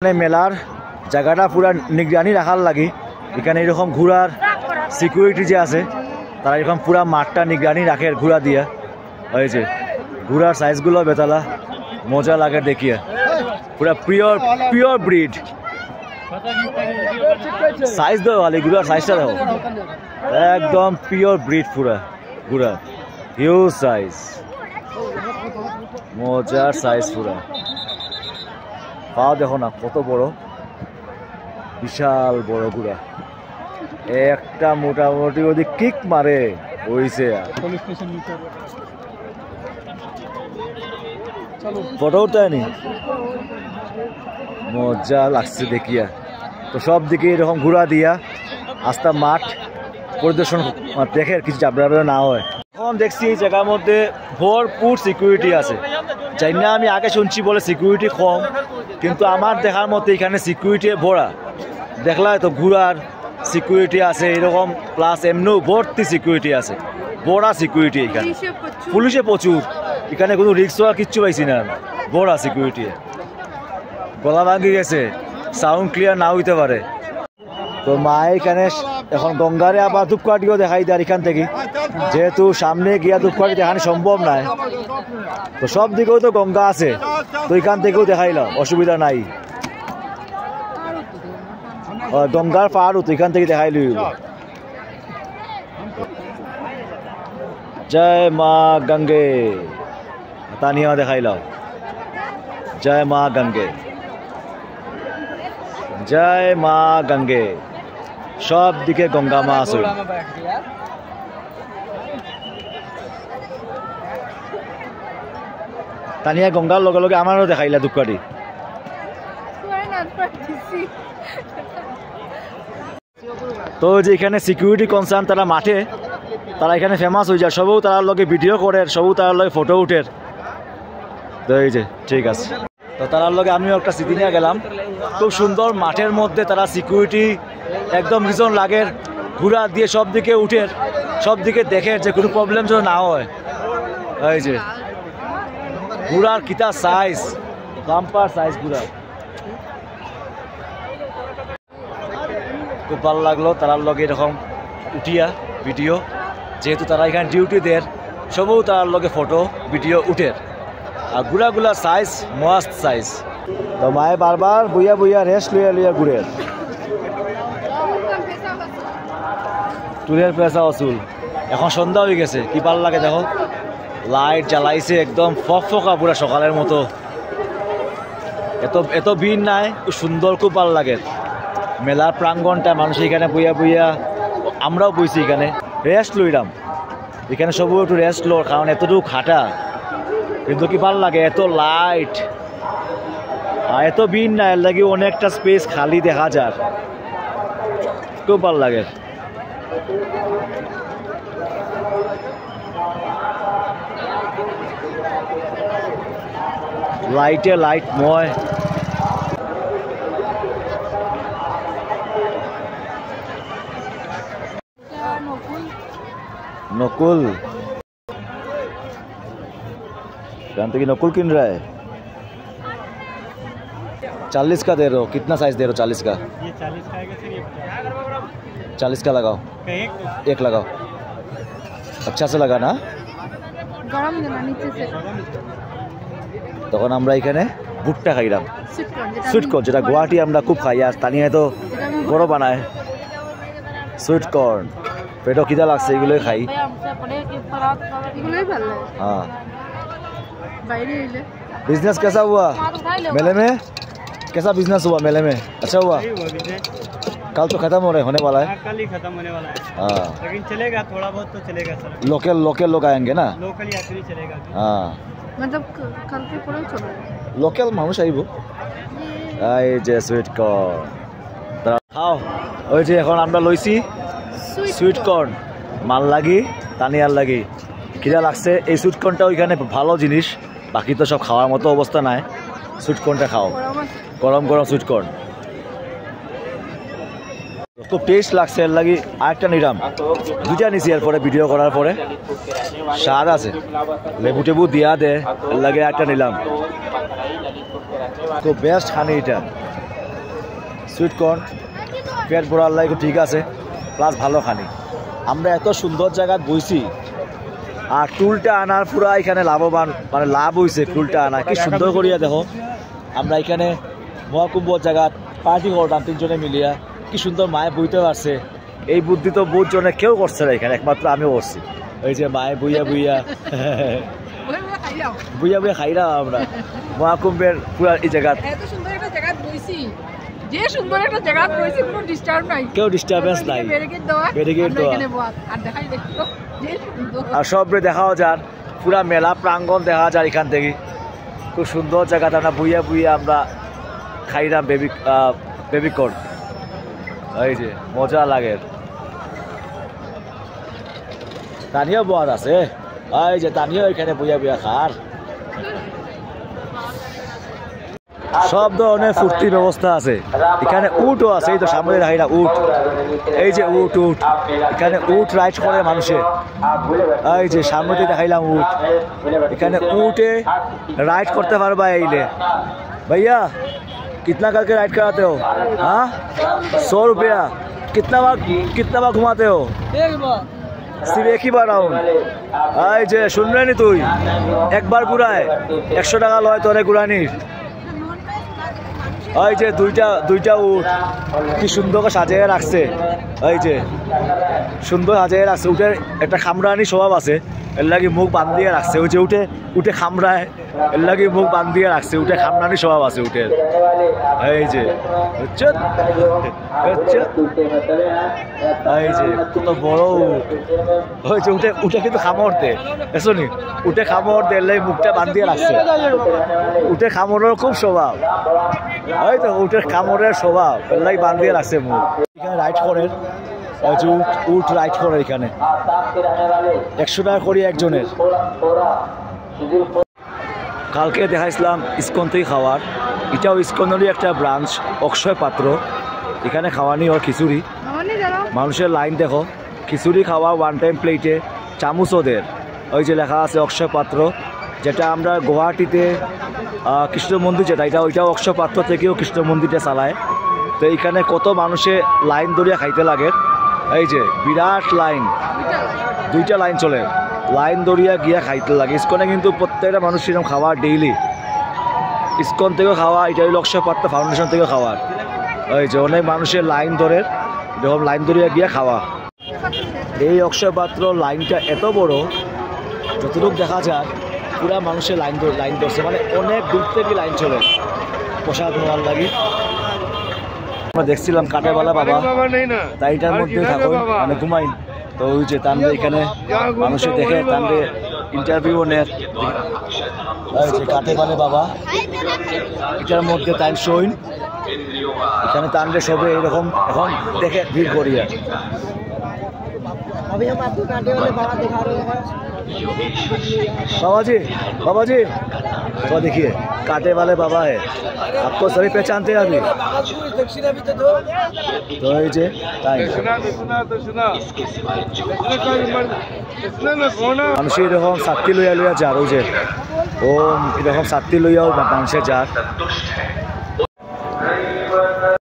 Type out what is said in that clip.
মেলার জায়গাটা পুরা নিগরানি রাখার লাগে এখানে এরকম ঘোড়ার সিকিউরিটি যে আছে তারা এরকম পুরা মাঠটা নিগরানি রাখে ঘোড়া দিয়া হয়েছে। ঘোড়ার সাইজগুলো বেতালা মজা লাগে দেখিয়ে, পুরা পিওর ব্রিড সাইজ দেওয়া ভালো, ঘোড়ার সাইজটা দেখো একদম পিওর ব্রিড পুরা ঘোড়া, হিউজ সাইজ, মজার সাইজ পুরা। পা দেখো না কত বড়, বিশাল বড় ঘোড়া, একটা মোটামুটি ওদিক কিক মারে হইছে। ফটো উঠায়নি, মজা লাগছে দেখিয়া। তো সব দিকে এরকম ঘোড়া দিয়া আস্তা মাঠ পরিদর্শন দেখে কিছু চাপড়া না হয়। এখন দেখছি এই জায়গার মধ্যে ভরপুর সিকিউরিটি আছে, যাই না আমি আগে শুনছি বলে সিকিউরিটি কম, কিন্তু আমার দেখার মতো এখানে সিকিউরিটি ভরা। দেখলা তো ঘোড়ার সিকিউরিটি আছে এরকম, প্লাস এমনিও ভর্তি সিকিউরিটি আছে, বড়া সিকিউরিটি এখানে, পুলিশে প্রচুর, এখানে কোনো রিক্স হওয়ার কিচ্ছু পাইছি না, বড়া সিকিউরিটি। গলা ভাঙি গেছে, সাউন্ড ক্লিয়ার না হইতে পারে। তো মা এখানে এখন গঙ্গারে আবার ধূপকাঠিও দেখাই দেয় এখান থেকে, যেহেতু সামনে গিয়া ধূপকাঠি দেখানো সম্ভব নয়, তো সব দিকেও তো গঙ্গা আছে, তো এখান থেকেও দেখাইলাম, অসুবিধা নাই। গঙ্গার পাহাড়ও তো এখান থেকে দেখাই লই। জয় মা গঙ্গে, তানিয়া দেখাইলাম, জয় মা গঙ্গে, জয় মা গঙ্গে, সব দিকে গঙ্গা মা আছে। তানিয়া গঙ্গার লগে লগে আমারও দেখাইলা ধূপকাঠি। তো যে এখানে সিকিউরিটি কনসার্ন তারা মাঠে, তারা এখানে ফেমাস হয়ে যায়, সবও তার লগে ভিডিও করে, সবও তার লগে ফটো উঠে। তো এই যে ঠিক আছে, তো তার লগে আমিও একটা স্মৃতি নিয়ে গেলাম। খুব সুন্দর মাঠের মধ্যে তারা সিকিউরিটি একদম রিজন লাগে, ঘোড়া দিয়ে সব দিকে উঠে, সব দিকে দেখে যে কোনো প্রবলেম যেন না হয়। এই যে ঘোড়ার কিতা সাইজ, বাম্পার সাইজ ঘোড়া, খুব ভালো লাগলো তারার লগে এরকম উঠিয়া ভিডিও, যেহেতু তারা এখানে ডিউটি দেয়, সবও তার লগে ফটো ভিডিও উঠে। আর ঘোড়াগুলার সাইজ মস্ত সাইজ। তো মায়ে বারবার বইয়া বইয়া রেস্ট লইয়া লইয়া ঘুরে, টুরের পয়সা অসুল। এখন সন্ধ্যা হয়ে গেছে, কি ভালো লাগে দেখো, লাইট জ্বালাইছে একদম ফকফকা পুরা সকালের মতো, এত ভিড় নাই, খুব সুন্দর, খুব ভালো লাগে মেলার প্রাঙ্গণটা। মানুষ এখানে বইয়া বইয়া, আমরাও বইছি এখানে, রেস্ট লইলাম এখানে, সবু একটু রেস্ট লো, কারণ এতটুকু খাটা, কিন্তু কি ভালো লাগে, এত লাইট আর এত ভিড় না, এর লাগে অনেকটা স্পেস খালি দেখা যায়, খুব ভালো লাগে। লাইটে লাইটময়, नकुल जानते कि नकुल किन रहा है, 40 का दे रहे हो, कितना साइज दे रहे हो 40 का? ये 40 का आएगा सर, ये 40 का लगाओ, एक लगाओ, अच्छा से लगा ना, গরম দেনা নিচে से। তখন আমরা এখানে ভুট্টা খাইলাম, সুইটকর্ন, যেটা গুয়াহাটি আমরা খুব খাই, আর স্থানীয় তো বড় বানায় সুইটকর্ন। পেটও খিদা লাগছে, এগুলোই খাই। हाँ, बिजनेस कैसा हुआ मेले में? कैसा बिजनेस हुआ मेले में? अच्छा हुआ? कल तो खत्म हो रहे होने वाला है, कल ही खत्म होने वाला है। हाँ, लेकिन चलेगा, थोड़ा बहुत तो चलेगा सर। लोकल लोग आएंगे ना, लोकल यात्री चलेगा। हाँ, मतलब कल के पूरा चलेगा, लोकल মানুষ আইবো। এই যে সুইট কর্ন খাও, ওই যে এখন আমরা লইছি সুইট কর্ন, মাল লাগি তানিয়ার লাগি, খিদা লাগছে। এই সুইট কর্নটা ওইখানে ভালো জিনিস, বাকি তো সব খাওয়ার মতো অবস্থা নাই। সুইট কর্নটা খাও, গরম গরম সুইট কর্ন, খুব টেস্ট লাগছে। এর লাগি আরেকটা নিলাম, দুইটা নিছি এরপরে ভিডিও করার পরে, স্বাদ আছে, লেবু টেবু দিয়া দে, এর লাগে একটা নিলাম। খুব বেস্ট খানি এটা। সুইট কর্ন পেট ভরার লাগে ঠিক আছে, প্লাস ভালো খানি। আমরা এত সুন্দর জায়গা বইছি, আর টুলটা আনার পুরা এখানে লাভবান, মানে লাভ হয়েছে টুলটা আনা। কি সুন্দর করিয়া দেখো, আমরা এখানে মহাকুম্ভ জায়গা পার্টি করতাম 3 জনে মিলিয়া, কি সুন্দর মায়ে বইতে পারছে। এই বুদ্ধি তো বহুত জনে কেউ করছে না এখানে, একমাত্র আমিও করছি। ওই যে মায়ে বুইয়া বুইয়া বুইয়া বুইয়া খাইরা আমরা মহাকুম্ভের পুরা এই জায়গা। এত সুন্দর একটা জায়গা বইছি, যে সুন্দর একটা জায়গা বইছি, কোনো ডিস্টার্ব নাই, কেউ ডিস্টারবেন্স নাই, ব্যারিকেড দেওয়া, ব্যারিকেড দেওয়া, এখানে বস আর দেখাই দেখো যে সুন্দর। আর সবরে দেখাও যার পুরা মেলা প্রাঙ্গণ দেখা যায় এখান থেকে। খুব সুন্দর জায়গাটা, আমরা বুইয়া বুইয়া আমরা খাইলাম বেবি কর্ন। এই যে মজা লাগে। তানিয়া বোয়াদ আছে, এই যে তানিয়া এখানে বুইয়া বুইয়া খার। সব ধরনের ফুর্তির ব্যবস্থা আছে এখানে। উটও আছে, এই তো সামনে রাহিরা উট, এই যে উট উট এখানে উট রাইড করে মানুষে। এই যে সামনে দেখাইলাম উট, এখানে উটে রাইড করতে পারবা। এইলে भैया कितना करके राइड कराते हो? हाँ 100 रुपया। कितना बार घुमाते हो? सिर्फ एक ही बार राउंड। आई जे सुन रहे नी तुई, एक बार घुराए 100 টাকা লয় তোরে ঘুরানির। এই যে দুইটা উট কি সুন্দর করে সাজিয়ে রাখছে। এই যে সুন্দর সাজিয়ে রাখছে। উটের একটা খামড়ানি স্বভাব আছে, এর লাগি মুখ বান্ধিয়ে রাখছে। ওই যে উঠে খামড়ায়, এর লাগি মুখ বান্ধিয়ে রাখছে। উঠে খামড়ানি স্বভাব আছে উটের। এই যে এই যে কত বড় উট। ওই যে উঠে কিন্তু খামড় দে, এসনি উঠে খামড় দে, এর লাগি মুখটা বান্ধিয়ে রাখছে। উঠে খামড়ের খুব স্বভাব, ওই তো উটের কামড়ের স্বভাব, এর লাগি বান্ধিয়ে রাখছে মুখ। এখানে রাইড করেন, উট রাইড করে এখানে 100 টাকা করে একজনের। কালকে দেখাইছিলাম ইস্কন থেকে খাওয়ার, এটাও ইস্কনেরই একটা ব্রাঞ্চ, অক্ষয় পাত্র। এখানে খাওয়ানি ওর খিচুড়ি, মানুষের লাইন দেখো। খিচুড়ি খাওয়া 1 টাইম প্লেটে, চামচ ওদের। ওই যে লেখা আছে অক্ষয় পাত্র, যেটা আমরা গুয়াহাটিতে কৃষ্ণ মন্দির যেটা, ওইটাও অক্ষয় পাত্র থেকেও কৃষ্ণ মন্দিরটা চালায়। তো এইখানে কত মানুষে লাইন ধরিয়া খাইতে লাগে। এই যে বিরাট লাইন, 2টা লাইন চলে, লাইন ধরিয়া গিয়া খাইতে লাগে। ইস্কনে কিন্তু প্রত্যেকটা মানুষ এরকম খাওয়ার ডেইলি, ইস্কন থেকেও খাওয়া, এটা হলো অক্ষয় পাত্র ফাউন্ডেশন থেকেও খাওয়ার। এই যে অনেক মানুষের লাইন ধরে, এরকম লাইন ধরিয়া গিয়া খাওয়া। এই অক্ষয় পাত্র লাইনটা এত বড়, যতটুকু দেখা যায় পুরা মানুষের লাইন ধরছে, মানে অনেক দূর থেকে লাইন চলে প্রসাদ নেওয়ার লাগে। আমরা দেখছিলাম কাটেবালা বাবা, তাইটার মধ্যে থাকুন মানে ঘুমাইন। তো ওই যে তানরে এখানে মানুষের দেখে তানরে ইন্টারভিউ নেয়। ওই যে কাটেবালে বাবা, এটার মধ্যে তাই শোইন, এখানে তানরে সবে এরকম এখন দেখে ভিড় করিয়া। बाबा जी तो देखिए कांटे वाले बाबा है, आपको सभी पहचानते हैं अभी? तो ये মানুষের এরকম সাতটি লইয়া যার, ওই যে ও এরকম সাতটি লইয়াও মানুষের যার।